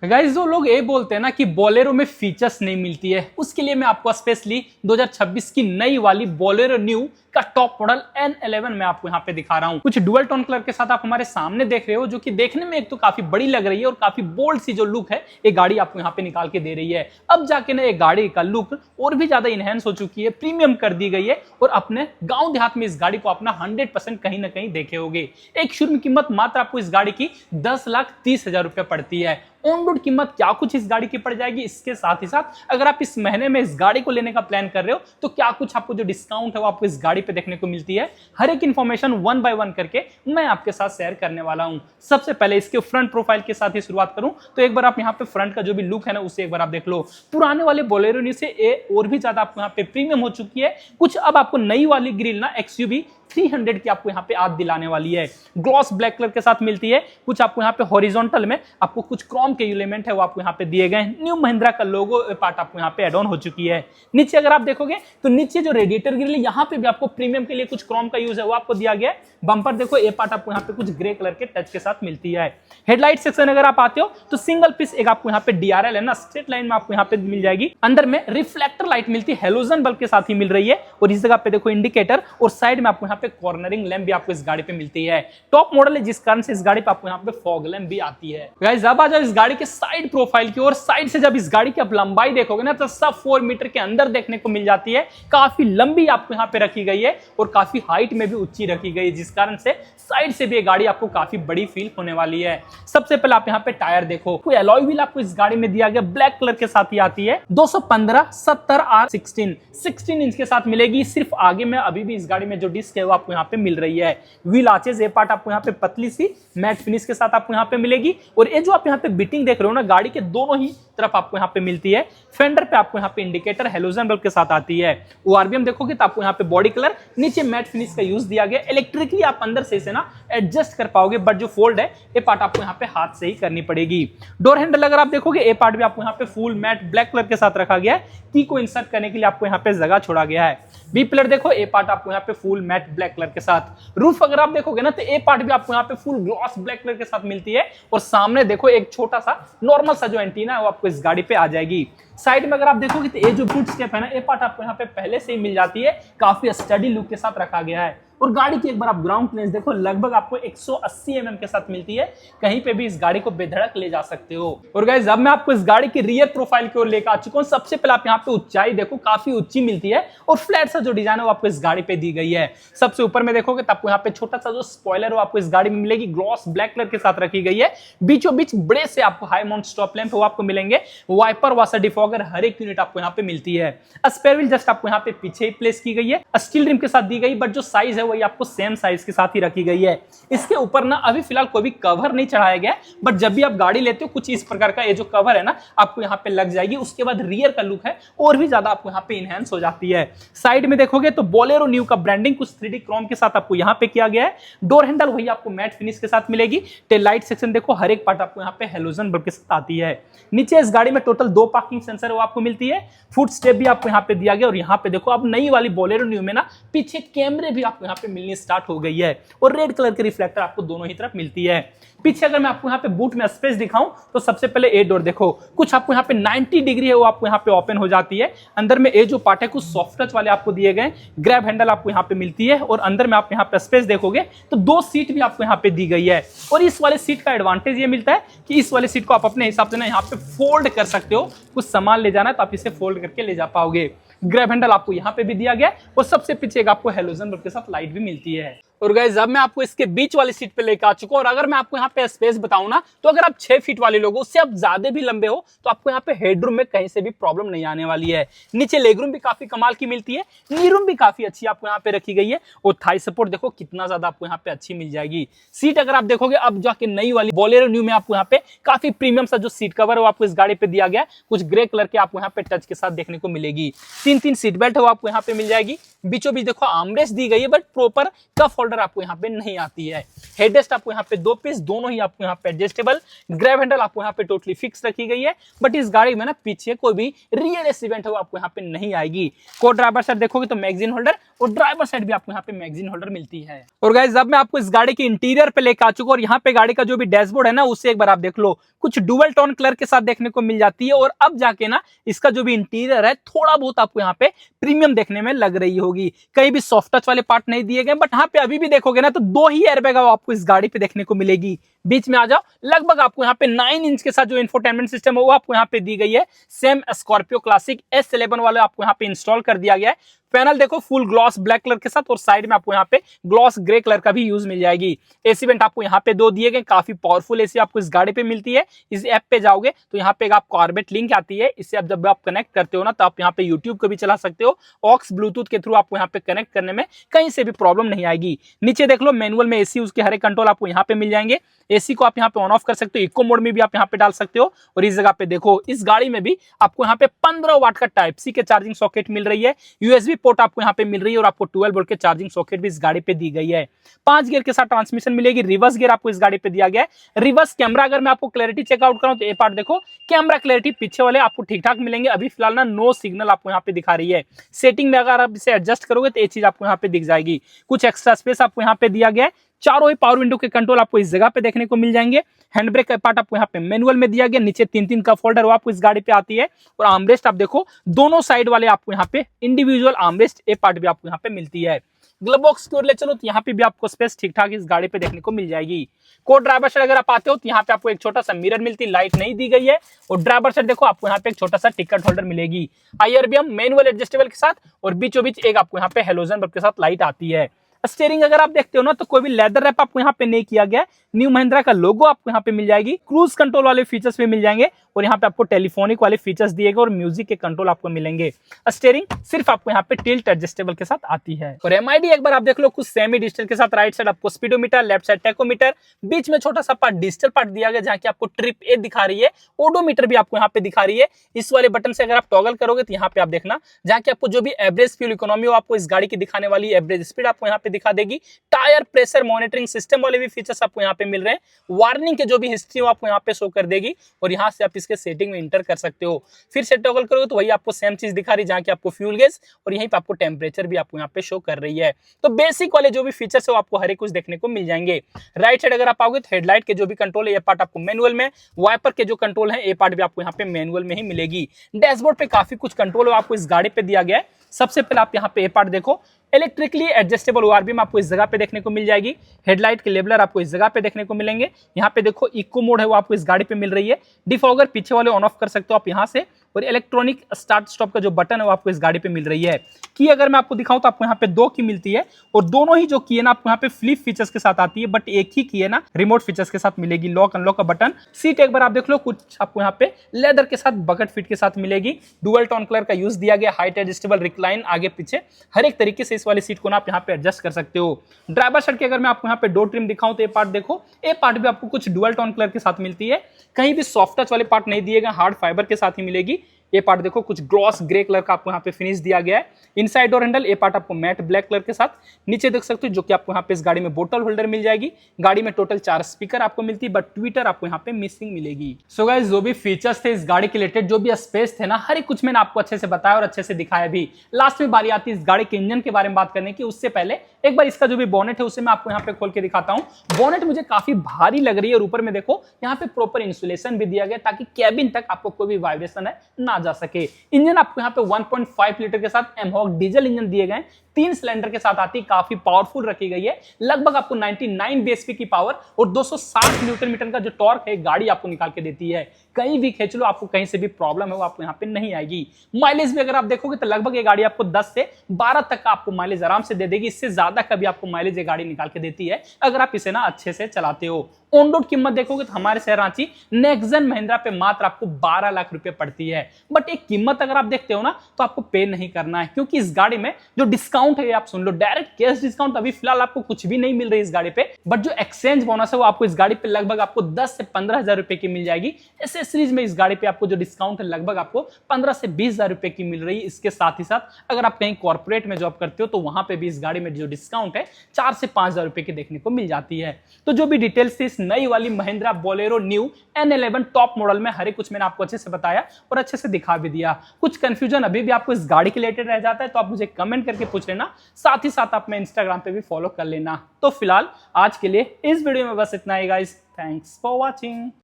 Guys जो लोग ये बोलते हैं ना कि बोलेरो में फीचर्स नहीं मिलती है, उसके लिए मैं आपको स्पेशली 2026 की नई वाली बोलेरो न्यू का टॉप मॉडल N11 में आपको यहाँ पे दिखा रहा हूँ। कुछ डुअल टोन कलर के साथ आप हमारे सामने देख रहे हो, जो कि देखने में एक तो काफी बड़ी लग रही है और काफी बोल्ड सी जो लुक है ये गाड़ी आपको यहाँ पे निकाल के दे रही है। अब जाके ना ये गाड़ी का लुक और भी ज्यादा इनहेंस हो चुकी है, प्रीमियम कर दी गई है और अपने गांव देहात में इस गाड़ी को अपना 100% कहीं ना कहीं देखे होगे। एक शुरू में कीमत मात्र आपको इस गाड़ी की 10,30,000 रुपए पड़ती है। ऑन रोड कीमत क्या कुछ इस गाड़ी की पड़ जाएगी, इसके साथ ही साथ अगर आप इस महीने में इस गाड़ी को लेने का प्लान कर रहे हो तो क्या कुछ आपको जो डिस्काउंट है वो आपको इस गाड़ी पे देखने को मिलती है, हर एक इंफॉर्मेशन वन बाय वन करके मैं आपके साथ शेयर करने वाला हूं। सबसे पहले इसके फ्रंट प्रोफाइल के साथ ही शुरुआत करूं तो एक बार आप यहाँ पे फ्रंट का जो भी लुक है ना उसे एक बार आप देख लो। पुराने वाले बोलेरो से ये और भी ज्यादा आपको यहाँ पे प्रीमियम हो चुकी है। कुछ अब आपको नई वाली ग्रिल ना XUV 300 की आपको यहाँ पे याद दिलाने वाली है, ग्लॉस ब्लैक कलर के साथ मिलती है। कुछ आपको यहाँ पे हॉरिजॉन्टल में आपको कुछ क्रोम के एलिमेंट है वो आपको यहाँ पे दिए गए। न्यू महिंद्रा का लोगो पार्ट आपको यहाँ पे एड ऑन हो चुकी है। नीचे अगर आप देखोगे तो नीचे जो रेडिएटर ग्रिल है यहाँ पे भी आपको प्रीमियम के लिए कुछ क्रोम का यूज है वो आपको दिया गया है। बम्पर देखो ये पार्ट आपको यहाँ पे कुछ ग्रे कलर के टच के साथ मिलती है। हेडलाइट सेक्शन अगर आप आते हो तो सिंगल पीस एक आपको यहाँ पे DRL है ना स्ट्रेट लाइन में आपको यहाँ पे मिल जाएगी। अंदर में रिफ्लेक्टर लाइट मिलती है, हेलोजन बल्ब के साथ ही मिल रही है। और इस जगह पे देखो इंडिकेटर और साइड में आपको यहाँ पे कॉर्नरिंग लैंप भी आपको इस गाड़ी पे मिलती है। टॉप मॉडल है जिस कारण से इस गाड़ी पे आपको यहाँ पे फॉग लैंप भी आती है। गाइस अब आ जाओ इस गाड़ी के साइड प्रोफाइल की ओर। साइड से जब इस गाड़ी की आप लंबाई देखोगे ना तो सब 4 मीटर के अंदर देखने को मिल जाती है। काफी लंबी आपको यहाँ पे रखी गई है और काफी हाइट में भी ऊंची रखी गई है, जिस कारण से साइड से भी ये गाड़ी आपको काफी बड़ी फील होने वाली है। सबसे पहले आप यहाँ पे टायर देखो, कोई एलॉय व्हील आपको इस गाड़ी में दिया गया, ब्लैक कलर के साथ ही आती है। 215 70 R 16 इंच के साथ मिलेगी। सिर्फ आगे में अभी भी इस गाड़ी में जो डिस्क है वो आपको यहाँ पे मिल रही है। व्हील आर्चेज ये पार्ट आपको यहाँ पे पतली सी मैट फिनिश के साथ आपको यहाँ पे मिलेगी। और ये जो आप यहाँ पे बिटिंग देख रहे हो ना गाड़ी के दोनों ही तरफ आपको यहाँ पे मिलती है। फेंडर पे आपको यहाँ पे इंडिकेटर हेलोजन बल्ब के साथ आती है। ORVM देखोगे तो आपको यहाँ पे बॉडी कलर नीचे मैट फिनिश का यूज दिया गया। इलेक्ट्रिकली आप अंदर से इसे ना एडजस्ट कर पाओगे, बट जो फोल्ड है ये पार्ट आपको यहाँ पे हाथ से ही करनी पड़ेगी। डोर हैंडल अगर आप देखोगे ये पार्ट भी आपको यहाँ पे फुल मैट ब्लैक कलर के साथ रखा गया है। की को इंसर्ट करने के लिए आपको यहाँ पे जगह छोड़ा गया है। बी पिलर देखो ये पार्ट आपको यहाँ पे फुल मैट ब्लैक कलर के साथ। रूफ अगर आप देखोगे ना तो ये पार्ट भी आपको यहाँ पे फुल ग्लॉस ब्लैक कलर के साथ मिलती है। और सामने देखो एक छोटा सा नॉर्मल सा जो एंटीना है वो आपको इस गाड़ी पे आ जाएगी। साइड में अगर आप देखोगे तो ये जो फुट स्टेप है ना ये पार्ट आपको यहाँ पे पहले से ही मिल जाती है। काफी स्टडी लुक के साथ रखा गया है। और गाड़ी की एक बार आप ग्राउंड क्लियरेंस देखो, लगभग आपको 180 mm के साथ मिलती है। कहीं पे भी इस गाड़ी को बेधड़क ले जा सकते हो। और गाइस अब मैं आपको इस गाड़ी की रियर प्रोफाइल की ओर लेकर आ चुका हूं। सबसे पहले आप यहाँ पे ऊंचाई देखो, काफी ऊंची मिलती है और फ्लैट सा जो डिजाइन है वो आपको इस गाड़ी पे दी गई है। सबसे ऊपर में देखोगे तो आपको यहाँ पे छोटा सा जो स्पॉइलर वो आपको इस गाड़ी में मिलेगी, ग्लॉस ब्लैक कलर के साथ रखी गई है। बीचों बीच बड़े से आपको हाई माउंट स्टॉप लैंप वो आपको मिलेंगे। वाइपर वाशर डिफॉगर हर एक यूनिट आपको यहाँ पे मिलती है। स्पेयर व्हील जस्ट आपको यहाँ पे पीछे ही प्लेस की गई है, स्टील रिम के साथ दी गई, बट जो साइज है वही आपको सेम साइज के साथ ही रखी गई है। इसके ऊपर ना अभी फिलहाल कोई भी कवर नहीं चढ़ाया गया, बट जब भी आप गाड़ी लेते हो कुछ इस प्रकार का ये जो कवर है ना आपको यहाँ पे लग जाएगी। उसके बाद रियर का लुक है और भी ज्यादा आपको यहाँ पे इनहेंस हो जाती है। साइड में देखोगे तो बोलेरो न्यू का ब्रांडिंग कुछ 3D क्रोम के साथ आपको यहाँ पे किया गया है। डोर हैंडल वही आपको मैट फिनिश के साथ मिलेगी। टेल लाइट सेक्शन देखो, हर एक पार्ट आपको यहाँ पे हेलोजन बल्ब के साथ आती है। नीचे इस गाड़ी में टोटल 2 पार्किंग सेंसर वो आपको मिलती है। फुट स्टेप भी आपको यहाँ पे दिया गया। और यहाँ पे देखो अब नई वाली बोलेरो न्यू में ना पीछे कैमरे भी आपको यहाँ पे मिलनी स्टार्ट हो गई है। और रेड कलर के रिफ्लेक्टर आपको दोनों ही तरफ मिलती है। पीछे अगर मैं आपको यहाँ पे बूट में स्पेस दिखाऊं तो सबसे पहले ए डोर देखो, कुछ आपको यहाँ पे 90 डिग्री है वो आपको यहाँ पे ओपन हो जाती है। अंदर में ए जो पार्ट है कुछ सॉफ्ट टच वाले आपको दिए गए। ग्रैब हैंडल आपको यहाँ पे मिलती है। और अंदर में आप यहाँ पे स्पेस देखोगे तो 2 सीट भी आपको यहाँ पे दी गई है। और इस वाले सीट का एडवांटेज ये मिलता है कि इस वाले सीट को आप अपने हिसाब से ना यहाँ पे फोल्ड कर सकते हो। कुछ सामान ले जाना है तो आप इसे फोल्ड करके ले जा पाओगे। ग्रैब हैंडल आपको यहाँ पे भी दिया गया और सबसे पीछे एक आपको हेलोजन बल्ब के साथ लाइट भी मिलती है। और गाइस अब मैं आपको इसके बीच वाली सीट पे लेकर आ चुका हूं। और अगर मैं आपको यहाँ पे स्पेस बताऊं ना तो अगर आप 6 फीट वाले लोग हो, उससे आप ज्यादा भी लंबे हो तो आपको यहाँ पे हेडरूम में कहीं से भी प्रॉब्लम नहीं आने वाली है। नीचे लेगरूम भी काफी कमाल की मिलती है। नी रूम भी काफी अच्छी आपको यहाँ पे रखी गई है। और थाई सपोर्ट देखो कितना ज्यादा आपको यहाँ पे अच्छी मिल जाएगी। सीट अगर आप देखोगे अब जाके नई वाली बोलेरो न्यू में आपको यहाँ पे काफी प्रीमियम सा जो सीट कवर है वो आपको इस गाड़ी पे दिया गया। कुछ ग्रे कलर के आपको यहाँ पे टच के साथ देखने को मिलेगी। 3 सीट बेल्ट है वो आपको यहाँ पे मिल जाएगी। बीचों बीच देखो आर्मरेस्ट दी गई है, but proper cup holder holder आपको यहाँ पे नहीं आती है। हेडरेस्ट आपको यहाँ पे 2 पीस, दोनों ही आपको यहाँ पे एडजस्टेबल। ग्रैब हैंडल आपको यहाँ पे टोटली फिक्स रखी गई है, बट इस गाड़ी में ना पीछे कोई भी रियर इवेंट है वो आपको यहाँ पे नहीं आएगी। को ड्राइवर साइड देखोगे तो मैगजीन होल्डर, और ड्राइवर साइड भी आपको यहाँ पे मैगजीन होल्डर मिलती है। और गाइस अब मैं आपको इस गाड़ी के इंटीरियर पे लेकर आ चुका हूं, और यहाँ पे गाड़ी का जो भी डैशबोर्ड है ना उसे एक बार आप देख लो, कुछ डुअल टोन कलर के साथ देखने को मिल जाती है। और अब जाके ना इसका जो भी इंटीरियर है थोड़ा बहुत आपको यहाँ पे प्रीमियम देखने में लग रही होगी। कहीं भी सॉफ्ट टच वाले पार्ट नहीं दिए गए, बट यहाँ पे अभी भी देखोगे ना तो 2 ही एयरबैग आपको इस गाड़ी पे देखने को मिलेगी। बीच में आ जाओ, लगभग आपको यहाँ पे 9 इंच के साथ जो इंफोटेनमेंट सिस्टम है वो आपको यहाँ पे दी गई है। सेम स्कॉर्पियो क्लासिक S11 वाले आपको यहाँ पे इंस्टॉल कर दिया गया है। पैनल देखो फुल ग्लॉस ब्लैक कलर के साथ, और साइड में आपको यहाँ पे ग्लॉस ग्रे कलर का भी यूज मिल जाएगी। एसी वेंट आपको यहाँ पे 2 दिए गए, काफी पावरफुल एसी आपको इस गाड़ी पे मिलती है। इस ऐप पे जाओगे तो यहाँ पे आपको ऑर्बिट लिंक आती है, इससे आप जब आप कनेक्ट करते हो ना तो आप यहाँ पे यूट्यूब को भी चला सकते हो। ऑक्स ब्लूटूथ के थ्रू आपको यहाँ पे कनेक्ट करने में कहीं से भी प्रॉब्लम नहीं आएगी। नीचे देख लो मैनुअल में एसी, उसके हर एक कंट्रोल आपको यहाँ पे मिल जाएंगे। एसी को आप यहाँ पे ऑन ऑफ कर सकते हो, इको मोड में भी आप यहाँ पे डाल सकते हो। और इस जगह पे देखो इस गाड़ी में भी आपको यहाँ पे 15 वाट का टाइप सी के चार्जिंग सॉकेट मिल रही है। यूएसबी पोर्ट आपको यहाँ पे मिल रही है, और आपको 12 वोल्ट के चार्जिंग सॉकेट भी इस गाड़ी पे दी गई है। 5 गियर के साथ ट्रांसमिशन मिलेगी। रिवर्स गियर आपको इस गाड़ी पे दिया गया है। रिवर्स कैमरा अगर मैं आपको क्लैरिटी चेकआउट कराऊं तो ये पार्ट देखो, कैमरा क्लैरिटी पीछे वाले आपको ठीक ठाक मिलेंगे। अभी फिलहाल ना नो सिग्नल आपको यहाँ पे दिखा रही है। सेटिंग में अगर आप इसे एडजस्ट करोगे तो ये चीज आपको यहाँ पे दिख जाएगी। कुछ एक्स्ट्रा स्पेस आपको यहाँ पे दिया गया है। चारों ही पावर विंडो के कंट्रोल आपको इस जगह पे देखने को मिल जाएंगे। हैंड ब्रेक का पार्ट आपको यहाँ पे मैनुअल में दिया गया। नीचे 3-3 कप होल्डर वो आपको इस गाड़ी पे आती है। और आर्मरेस्ट आप देखो दोनों साइड वाले आपको यहाँ पे इंडिविजुअल आर्मरेस्ट ए पार्ट भी आपको यहाँ पे मिलती है। ग्लव बॉक्स की ओर ले चलो तो यहाँ पे भी आपको स्पेस ठीक ठाक इस गाड़ी पे देखने को मिल जाएगी। को ड्राइवर साइड अगर आप आते हो तो यहाँ पे आपको एक छोटा सा मिरर मिलती है, लाइट नहीं दी गई है। और ड्राइवर साइड देखो आपको यहाँ पे एक छोटा सा टिकट होल्डर मिलेगी। IRBM मैनुअल एडजस्टेबल के साथ, और बीचों बीच एक आपको यहाँ पे हेलोजन बल्ब के साथ लाइट आती है। स्टीयरिंग अगर आप देखते हो ना तो कोई भी लेदर रैप आपको यहाँ पे नहीं किया गया। न्यू महिंद्रा का लोगो आपको यहाँ पे मिल जाएगी। क्रूज कंट्रोल वाले फीचर्स भी मिल जाएंगे, और यहाँ पे आपको टेलीफोनिक वाले फीचर्स दिए गए, और म्यूजिक के कंट्रोल आपको मिलेंगे। स्टीयरिंग सिर्फ आपको यहाँ पे टिल्ट एडजस्टेबल के साथ आती है। और MID एक बार आप देख लो, कुछ सेमी डिजिटल के साथ। राइट साइड आपको स्पीडोमीटर, लेफ्ट साइड टेकोमीटर, बीच में छोटा सा पार्ट डिजिटल पार्ट दिया गया जहाँ की आपको ट्रिप ए दिखा रही है। ओडोमीटर भी आपको यहाँ पे दिखा रही है। इस वाले बटन से अगर आप टॉगल करोगे तो यहाँ पे आप देखना जहाँ की आपको जो भी एवरेज फ्यूल इकोनॉमी हो आपको इस गाड़ी की दिखाने वाली, एवरेज स्पीड आपको यहाँ पे दिखा देगी। टायर प्रेशर मॉनिटरिंग सिस्टम वाले भी फीचर्स आपको यहाँ पे मिल रहे हैं। वार्निंग के जो भी हिस्ट्री हो आपको यहाँ पे शो कर देगी, और यहाँ से आप इसके सेटिंग में इंटर कर सकते हो। फिर से टॉगल करोगे तो वही आपको सेम चीज दिखा रही है, जहाँ की आपको फ्यूल गेज और यहीं पे आपको टेम्परेचर भी आपको यहाँ पे शो कर रही है। तो बेसिक वाले जो भी फीचर्स है वो आपको हर एक कुछ देखने को मिल जाएंगे। राइट साइड अगर आप आओगे तो हेडलाइट के जो भी कंट्रोल है ये पार्ट आपको मैनुअल में, वाइपर के जो कंट्रोल है ये पार्ट भी आपको यहाँ पे मैनुअल में ही मिलेगी। डैशबोर्ड पे काफी कुछ कंट्रोल आपको इस गाड़ी पे दिया गया है। सबसे पहले आप यहाँ पे ये पार्ट देखो, इलेक्ट्रिकली एडजस्टेबल ORBM आपको इस जगह पे देखने को मिल जाएगी। हेडलाइट के लेबलर आपको इस जगह पे देखने को मिलेंगे। यहाँ पे देखो इको मोड है वो आपको इस गाड़ी पे मिल रही है। डिफॉगर पीछे वाले ऑन ऑफ कर सकते हो आप यहाँ से, और इलेक्ट्रॉनिक स्टार्ट स्टॉप का जो बटन है वो आपको इस गाड़ी पे मिल रही है। की अगर मैं आपको दिखाऊं तो आपको यहाँ पे 2 की मिलती है, और दोनों ही जो की है ना आपको यहाँ पे फ्लिप फीचर्स के साथ आती है, बट एक ही की है ना रिमोट फीचर्स के साथ मिलेगी। लॉक अनलॉक का बटन। सीट एक बार आप देख लो, कुछ आपको यहाँ पे लेदर के साथ बकेट फिट के साथ मिलेगी। डुअल टोन कलर का यूज दिया गया। हाइट एडजस्टेबल, रिक्लाइन, आगे पीछे हर एक तरीके से इस वाली सीट को ना आप यहाँ पे एडजस्ट कर सकते हो। ड्राइवर साइड के अगर मैं आपको यहाँ पे डोर ट्रिम दिखाऊं तो ये पार्ट देखो, ये पार्ट भी आपको कुछ डुअल टोन कलर के साथ मिलती है। कहीं भी सॉफ्ट टच वाले पार्ट नहीं दिए गए, हार्ड फाइबर के साथ ही मिलेगी। ये पार्ट देखो कुछ ग्लॉस ग्रे कलर का आपको यहाँ पे फिनिश दिया गया है। इनसाइड डोर हैंडल ये पार्ट आपको मैट ब्लैक कलर के साथ। नीचे देख सकते हो जो कि आपको यहाँ पे इस गाड़ी में बोतल होल्डर मिल जाएगी। गाड़ी में टोटल 4 स्पीकर आपको मिलती है, बट ट्विटर आपको यहाँ पे मिसिंग मिलेगी। सो गाइस जो भी फीचर्स थे इस गाड़ी के रिलेटेड, जो भी स्पेस थे ना, हर एक कुछ मैंने आपको अच्छे से बताया और अच्छे से दिखाया भी। लास्ट में बारी आती है इस गाड़ी के इंजन के बारे में बात करने की। उससे पहले एक बार इसका जो भी बोनेट है उसे मैं आपको यहाँ पे खोल के दिखाता हूँ। बोनेट मुझे काफी भारी लग रही है, और ऊपर में देखो यहाँ पे प्रॉपर इंसुलेशन भी दिया गया ताकि कैबिन तक आपको कोई भी वाइब्रेशन है ना जा सके। इंजन आपको यहाँ पे 1.5 लीटर के साथ एमहॉक डीजल इंजन दिए गए, 3 सिलेंडर के साथ आती, काफी पावरफुल रखी गई है। लगभग आपको 99 bhp की पावर और 260 न्यूटन मीटर का जो टॉर्क है गाड़ी आपको निकाल के देती है। कहीं भी खींच लो, आपको कहीं से भी प्रॉब्लम है वो आपको यहाँ पे नहीं आएगी। माइलेज भी अगर आप देखोगे तो लगभग ये गाड़ी आपको 10 से 12 तक का आपको माइलेज आराम से दे देगी। इससे ज्यादा कभी आपको माइलेज ये गाड़ी निकाल के देती है अगर आप इसे ना अच्छे से चलाते हो। ऑन रोड कीमत देखोगे तो हमारे शहर रांची नेक्सन महिंद्रा पे मात्र आपको 12 लाख रुपए पड़ती है। बट एक कीमत अगर आप देखते हो ना तो आपको पे नहीं करना है, क्योंकि इस गाड़ी में जो डिस्काउंट है आप सुन लो, डायरेक्ट कैश डिस्काउंट अभी फिलहाल आपको कुछ भी नहीं मिल रही इस गाड़ी पे। बट जो एक्सचेंज बोनस है वो आपको इस गाड़ी पे लगभग आपको 10 से 15 हजार रुपए की मिल जाएगी। ऐसे एक्सेसरीज में इस गाड़ी पे आपको जो डिस्काउंट है लगभग आपको 15 से 20 हजार रुपए की मिल रही है। इसके साथ ही साथ अगर आप कहीं कॉर्पोरेट में जॉब करते हो तो वहां पे भी इस गाड़ी में जो डिस्काउंट है 4 से 5 हजार रुपए की देखने को मिल जाती है। तो जो भी डिटेल्स थी इस नई वाली Mahindra Bolero new N11 top model में, हर एक कुछ मैंने आपको अच्छे से बताया और अच्छे से दिखा भी दिया। कुछ कंफ्यूजन अभी भी आपको इस गाड़ी के रिलेटेड रह जाता है तो आप मुझे कमेंट करके पूछ लेना, साथ ही साथ आप मैं इंस्टाग्राम पे भी फॉलो कर लेना। तो फिलहाल आज के लिए इस वीडियो में बस इतना ही गाइस, थैंक्स फॉर वॉचिंग।